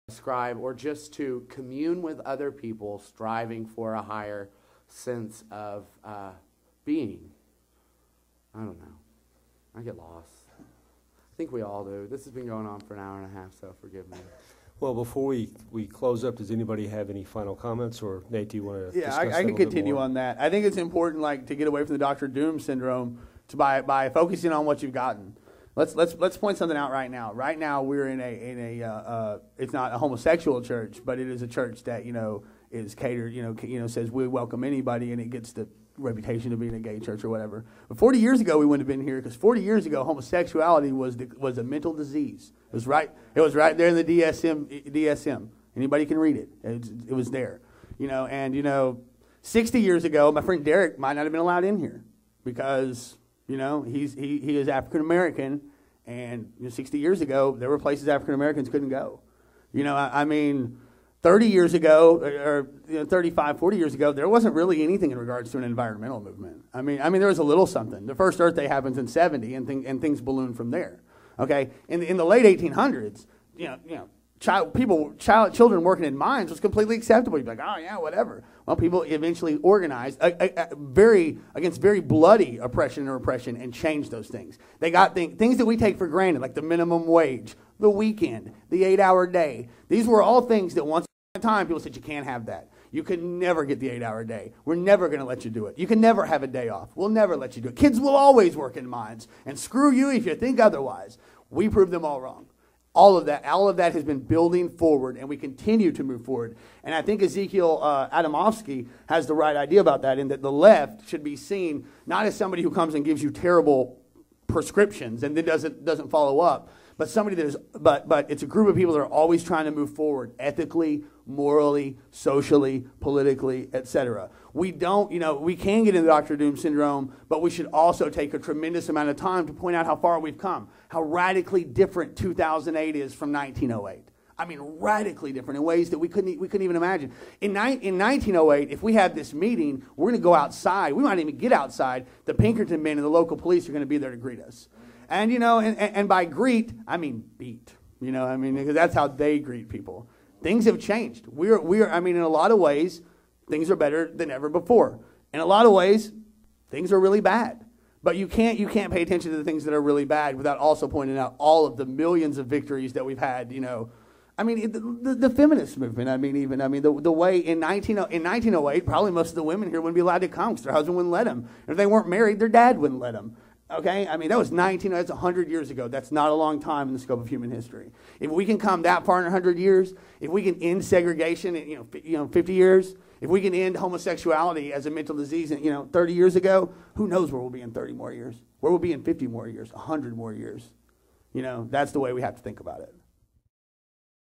describe, or just to commune with other people, striving for a higher sense of being. I don't know. I get lost. I think we all do. This has been going on for an hour and a half, so forgive me. Well, before we close up, does anybody have any final comments? Or Nate, do you want to discuss that I a can little bit continue more? on that. I think it's important, like, to get away from the Dr. Doom syndrome by focusing on what you've gotten. Let's point something out right now. Right now, we're in a it's not a homosexual church, but it is a church that is catered, says we welcome anybody, and it gets the reputation of being a gay church or whatever. But 40 years ago, we wouldn't have been here, because 40 years ago, homosexuality was a mental disease. It was right there in the DSM. Anybody can read it. It was there. 60 years ago, my friend Derek might not have been allowed in here because he is African American, and 60 years ago, there were places African Americans couldn't go. 30 years ago, or 35, 40 years ago, there wasn't really anything in regards to an environmental movement. I mean, there was a little something. The first Earth Day happens in 70, and things balloon from there. Okay, in the late 1800s, children working in mines was completely acceptable. You'd be like, oh yeah, whatever. Well, people eventually organized against very bloody oppression and repression, and changed those things. They got things that we take for granted, like the minimum wage, the weekend, the 8-hour day. These were all things that once upon a time people said you can't have that. You can never get the 8-hour day. We're never going to let you do it. You can never have a day off. We'll never let you do it. Kids will always work in mines, and screw you if you think otherwise. We proved them all wrong. All of that has been building forward, and we continue to move forward. And I think Ezekiel Adamowski has the right idea about that, in that the left should be seen not as somebody who comes and gives you terrible prescriptions and then doesn't follow up, but somebody that is, but it's a group of people that are always trying to move forward ethically, morally, socially, politically, etc. We can get into Dr. Doom syndrome, but we should also take a tremendous amount of time to point out how far we've come, how radically different 2008 is from 1908. I mean, radically different in ways that we couldn't even imagine. In 1908, if we had this meeting, we're going to go outside. We might even get outside. The Pinkerton men and the local police are going to be there to greet us. And, and by greet, I mean beat. Because that's how they greet people. Things have changed. In a lot of ways, things are better than ever before. In a lot of ways, things are really bad. But you can't pay attention to the things that are really bad without also pointing out all of the millions of victories that we've had, the feminist movement. The way in 1908, probably most of the women here wouldn't be allowed to come because their husband wouldn't let them. If they weren't married, their dad wouldn't let them. Okay, that was that's 100 years ago. That's not a long time in the scope of human history. If we can come that far in 100 years, if we can end segregation in 50 years, if we can end homosexuality as a mental disease in 30 years ago, who knows where we'll be in 30 more years? Where we'll be in 50 more years, 100 more years? That's the way we have to think about it.